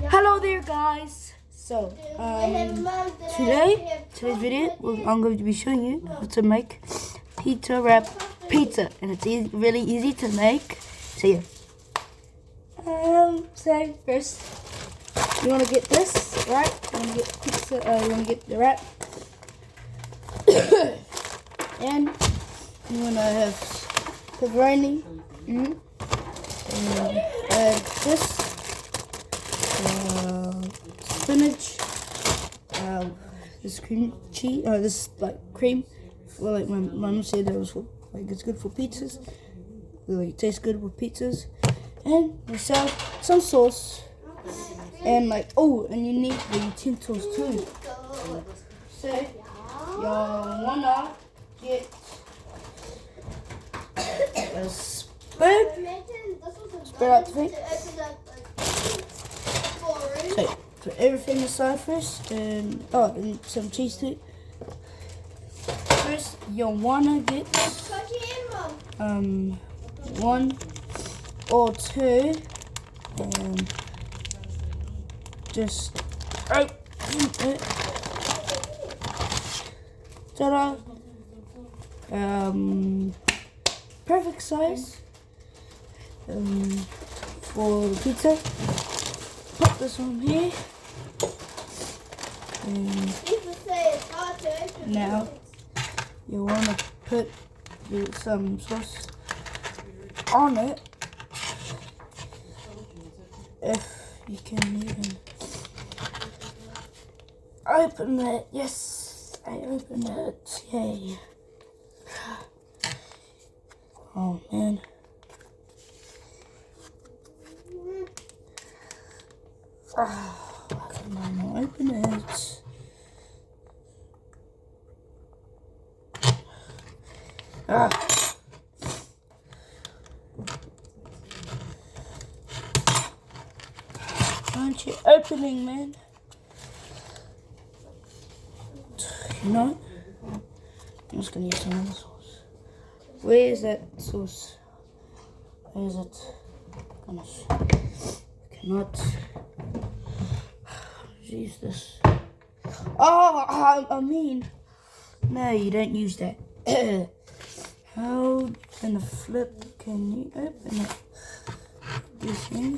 Hello there, guys. So, today's video, I'm going to be showing you how to make pizza wrap pizza, and it's really easy to make. So yeah. So first, you want to get this, right? You want to get pizza. You want to get the wrap, and you want to have pepperoni, and this. Spinach, this cream cheese, this like cream. Well, like my mom said, that was for, like it's good for pizzas. It tastes good with pizzas. And yourself some sauce, and like and you need the utensils too. So you wanna get a spoon, spread out the thing. So put everything aside first, and some cheese too. First, you'll wanna get one or two, and just open it. Ta-da! Perfect size for the pizza. Put this on here, and now you want to put some sauce on it, if you can even open it. Yes, I opened it. Yay. Oh man. Why can I not open it? Aren't you opening, man? No? I'm just gonna use some other sauce. Where is that sauce? Where is it? Goodness. I cannot use this. I mean, no, you don't use that. How in the flip can you open it? This thing.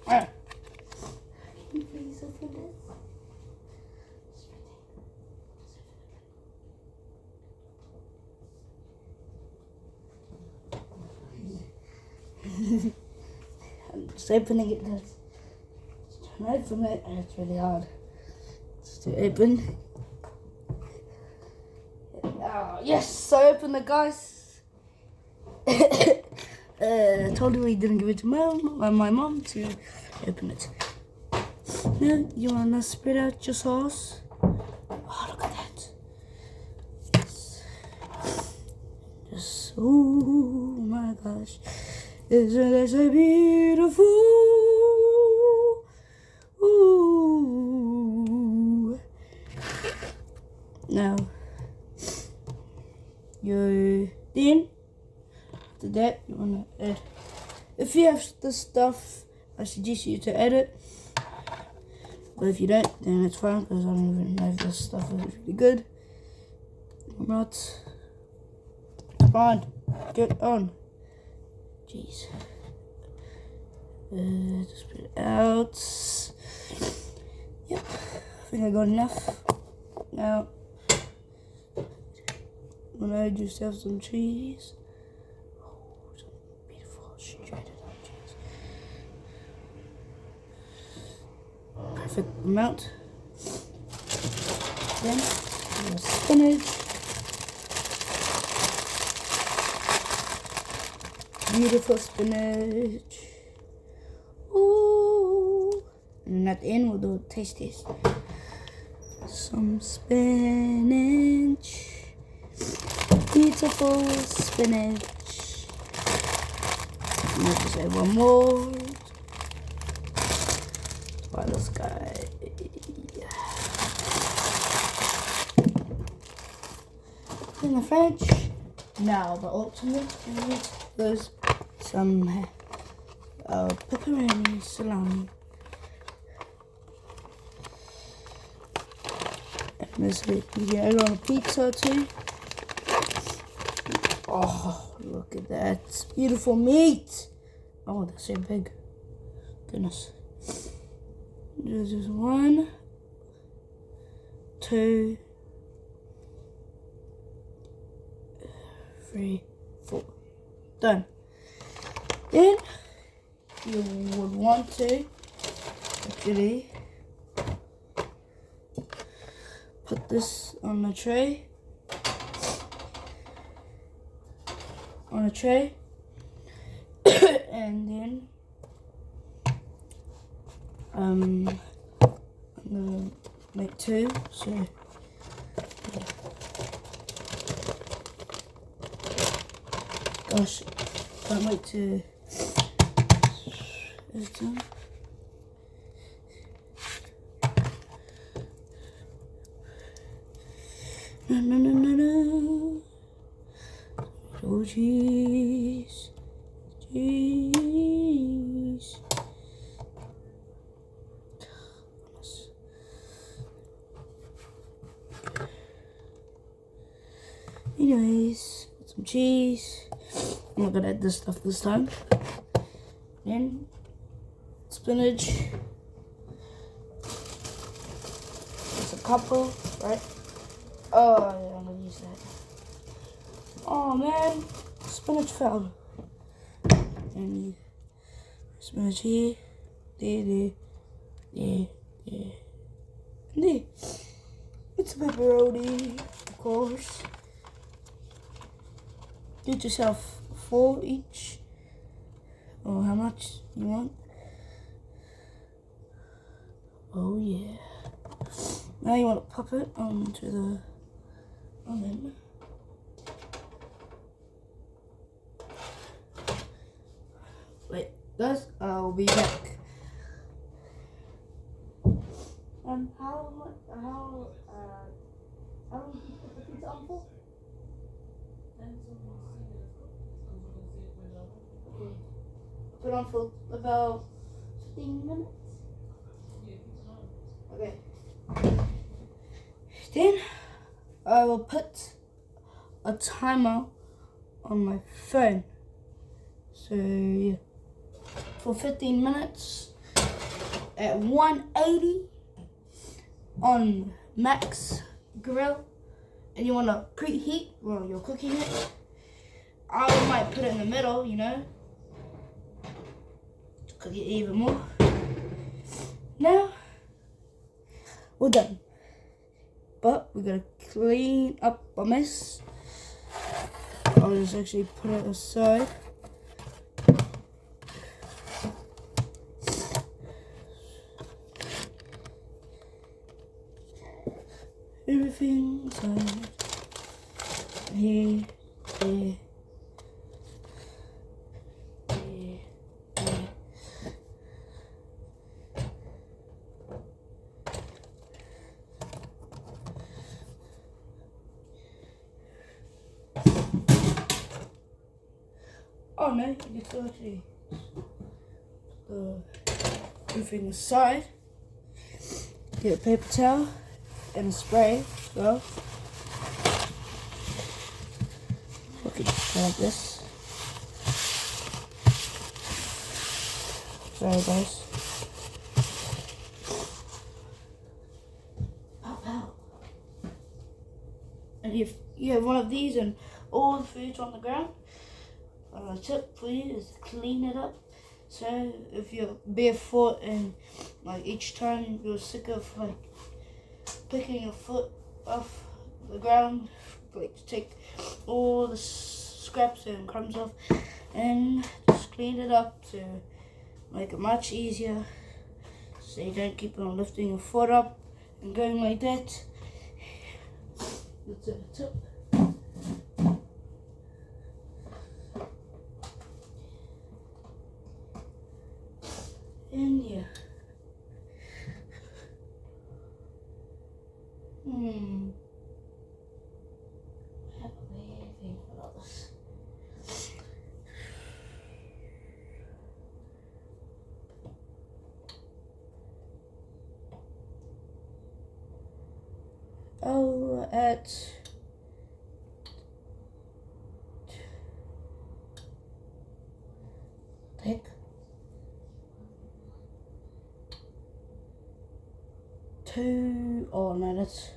Can you please open this? I'm just opening it. Trying to open it, and it's really hard. Just to open. Yes, I opened it, guys. Totally didn't give it to my mom to open it. Now you wanna spread out your sauce. Oh, look at that! Just oh my gosh, isn't it so beautiful? Ooh. Now. Then after that you wanna add, if you have the stuff, I suggest you to add it, but if you don't, then it's fine, because I don't even know if this stuff is really good or not. It's fine, get on. Jeez. Just put it out. Yep, I think I got enough. Now when I just have some cheese. Oh, some beautiful shredded cheese. Perfect amount. Then spinach. Beautiful spinach. Ooh. And at the end we'll do a taste test. Some spinach. Beautiful spinach. Let's just add one more. Try this guy. In the fridge. Now the ultimate is some pepperoni salami. And this you get it on a pizza too. Oh, look at that. It's beautiful meat. Oh, that's so big. Goodness. There's just 1, 2, 3, 4. Done. Then you would want to actually put this on the tray. And then I'm gonna make 2. So gosh, can't wait to it's done. No. Oh jeez. Anyways, put some cheese. I'm not gonna add this stuff this time. Then spinach. Just a couple, right? Oh yeah, I'm gonna use that. Oh man, spinach fell. And spinach here, there. It's pepperoni, of course. Get yourself 4 each, or how much you want. Oh yeah. Now you want to pop it onto the oven. Wait, guys, I'll be back. How long do you put the pizza on for? Okay. Put on for about 15 minutes. Okay. Then I will put a timer on my phone. So yeah, for 15 minutes at 180 on max grill, and you want to preheat while you're cooking it. I might put it in the middle, you know, to cook it even more. Now we're done, but we're gonna clean up a mess. I'll just actually put it aside. Everything aside. Here, there. Oh no, you can still actually everything aside. Get a paper towel and a spray as well. Okay, like this. Sorry guys. Pow. And if you have one of these and all the food's on the ground, a tip for you is to clean it up. So if you're barefoot and like each time you're sick of like picking your foot off the ground, like to take all the scraps and crumbs off and just clean it up to make it much easier, so you don't keep on lifting your foot up and going like that. That's a tip. And yeah. I have a weird thing about this. Oh, at take 2. Oh no, that's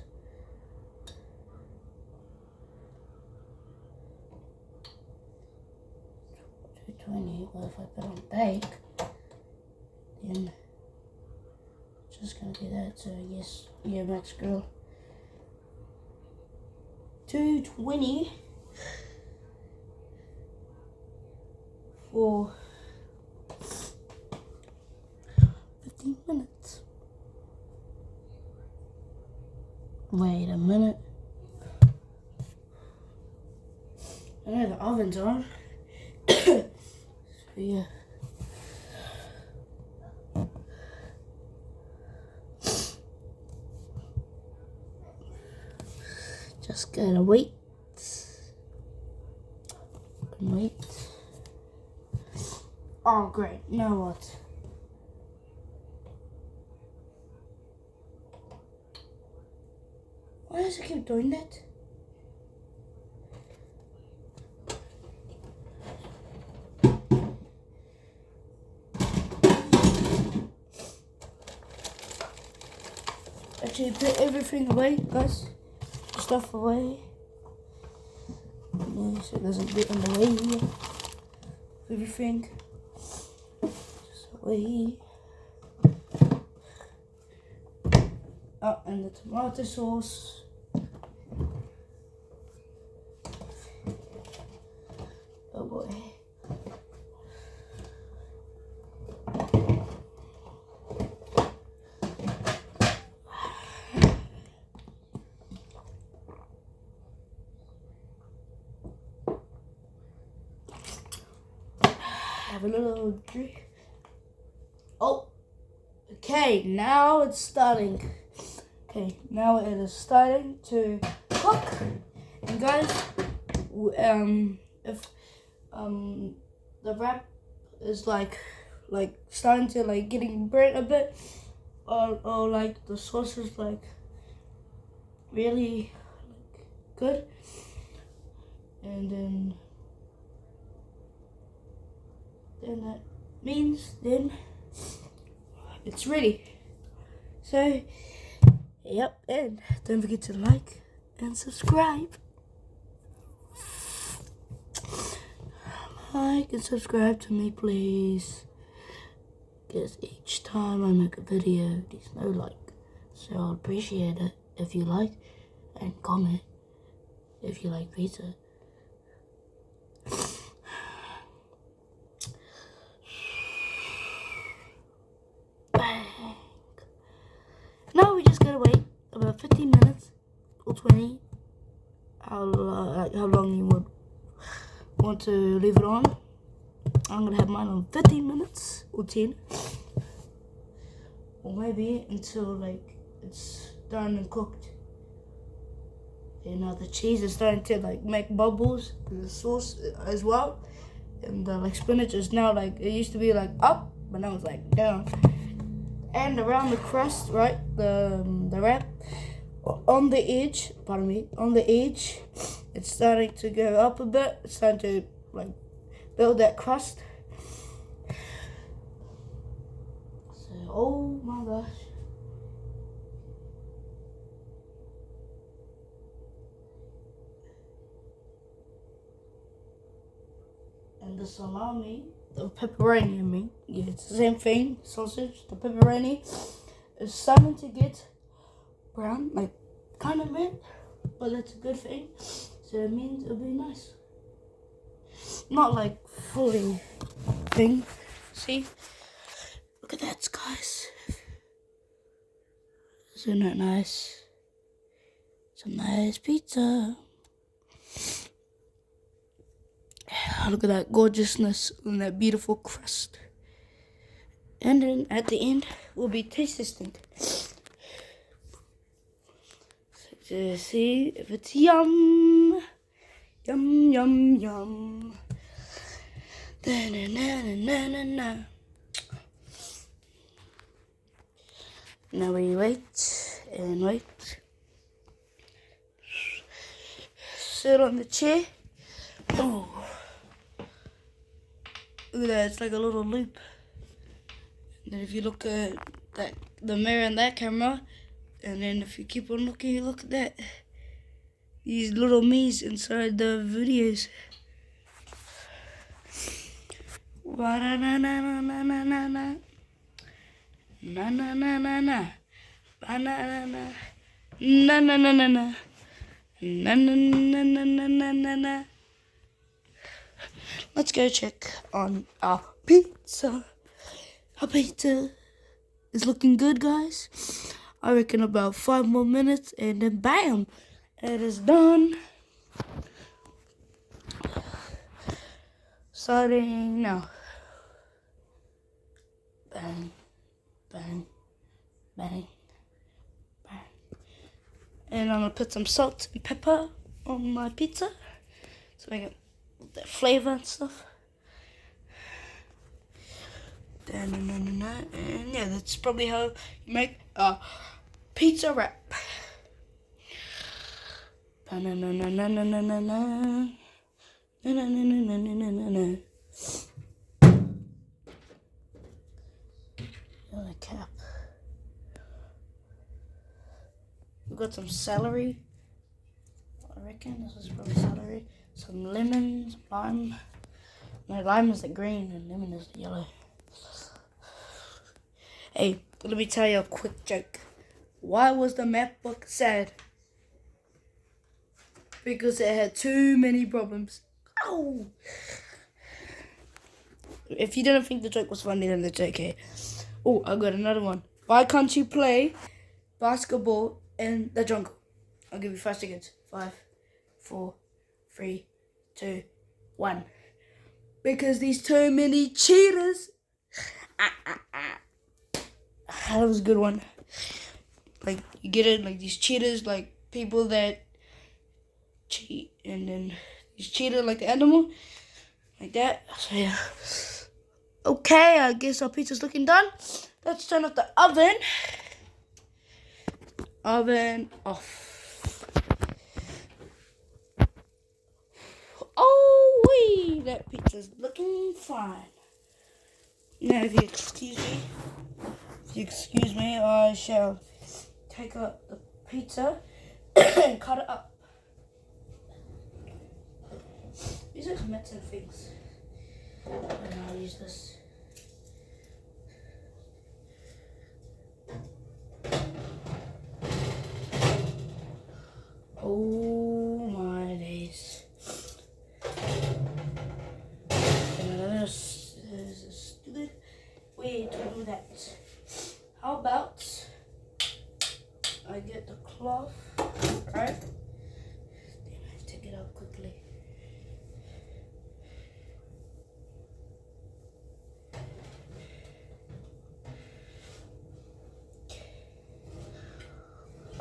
220. Well, if I put on bake, then just gonna do that. So yes, yeah, Max Grill. 220 for 15 minutes. Wait a minute. I know the oven's on. So yeah. Just gotta wait. Wait. Oh great, now what? Why does it keep doing that? Actually, put everything away, guys. Stuff away. Yeah, so it doesn't get in the way here. Everything. Just away. Oh, and the tomato sauce. Oh boy. Have a little drink. Oh, okay, now it's starting. Okay, now it is starting to cook. And guys, if the wrap is like starting to like getting burnt a bit, or like the sauce is like really good, and then that means then it's ready. So yep, and don't forget to like and subscribe. Like and subscribe to me, please, because each time I make a video there's no like, so I'll appreciate it if you like, and comment if you like pizza. Now we just gotta wait about 15 minutes or 20, how long you would want to leave it on. I'm gonna have mine on 15 minutes or 10, or maybe until like it's done and cooked. You know, the cheese is starting to like make bubbles, the sauce as well, and the like spinach is now like, it used to be like up, but now it's like down. And around the crust, right, the wrap, on the edge, pardon me, on the edge, it's starting to go up a bit. It's starting to like build that crust. So, oh my gosh. And the salami, the pepperoni, I mean, yeah, it's the same thing, sausage, the pepperoni is starting to get brown, like kind of red, but that's a good thing, so it means it'll be nice. Not like fully thing, see? Look at that, guys. Isn't that nice? It's a nice pizza. Look at that gorgeousness and that beautiful crust. And then at the end, we'll be taste testing. To see if it's yum. Yum, yum, yum. Da-na-na-na-na-na. Now we wait and wait. sit on the chair. Oh. Look at that, it's like a little loop. And then if you look at the mirror in that camera, and then if you keep on looking, you look at that. These little me's inside the videos. Ba-na-na-na-na-na-na-na. Na-na-na-na-na. Ba-na-na-na. Na-na-na-na-na. Na-na-na-na-na-na-na. Let's go check on our pizza. Our pizza is looking good, guys. I reckon about 5 more minutes and then bam, it is done. Starting now. Bang, bang, bang, bang. And I'm gonna put some salt and pepper on my pizza so I get that flavor and stuff. And yeah, that's probably how you make a pizza wrap. The cap. We got some celery. I reckon this is probably celery. Some lemons, lime. No, lime is the green and lemon is the yellow. Hey, let me tell you a quick joke. Why was the math book sad? Because it had too many problems. Oh! If you didn't think the joke was funny, then it's okay. Oh, I got another one. Why can't you play basketball in the jungle? I'll give you 5 seconds. 5, 4, 3, 2, 1. Because there's too many cheaters. That was a good one. Like, you get it? Like, these cheaters, like, people that cheat. And then these cheaters, like the animal. Like that. So, yeah. Okay, I guess our pizza's looking done. Let's turn off the oven. Oven off. Oh, wait. That pizza's looking fine. Now, if you excuse me, I shall take out the pizza and cut it up. These are mitts and things. And I'll use this. Oh my days. This is a stupid way to do that. How about I get the cloth, right? Then I have to take it out quickly.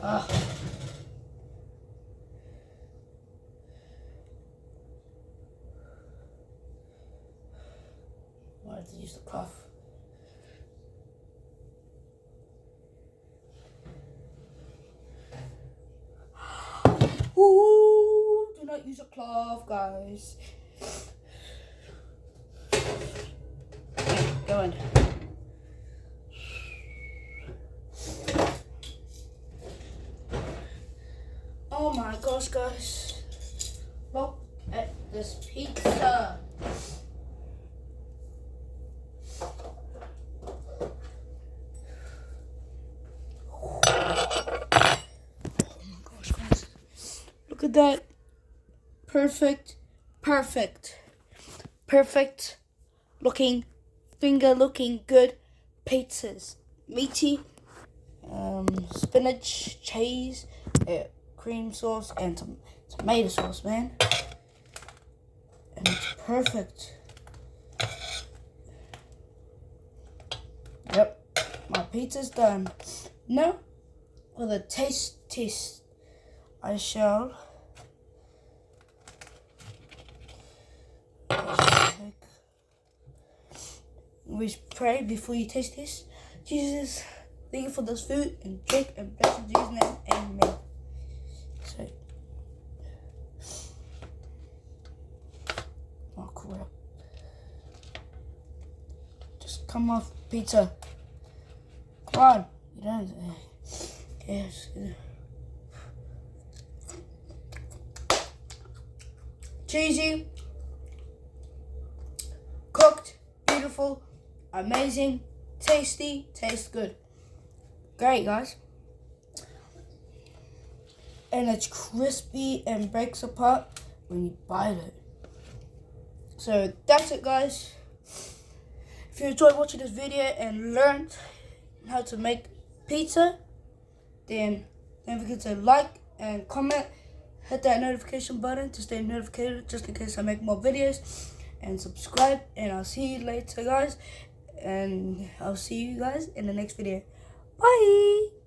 I have to use the cloth. Ooh, do not use a cloth, guys. Go on. Oh my gosh, guys. Look at this pizza. Oh my gosh, guys. Look at that. Perfect looking, finger looking good pizzas. Meaty, spinach, cheese, cream sauce, and tomato sauce, man. And it's perfect. Yep, my pizza's done. Now, with a taste test, I shall we pray before you taste this. Jesus, thank you for this food and drink and bless in Jesus' name. Amen. So, for real. Just come off pizza. Come on. You don't. Yes. Cheesy. Cooked. Beautiful. Amazing. Tasty. Tastes good. Great, guys. And it's crispy and breaks apart when you bite it. So that's it, guys. If you enjoyed watching this video and learned how to make pizza, then don't forget to like and comment. Hit that notification button to stay notified just in case I make more videos. And subscribe, and I'll see you later, guys. And I'll see you guys in the next video. Bye!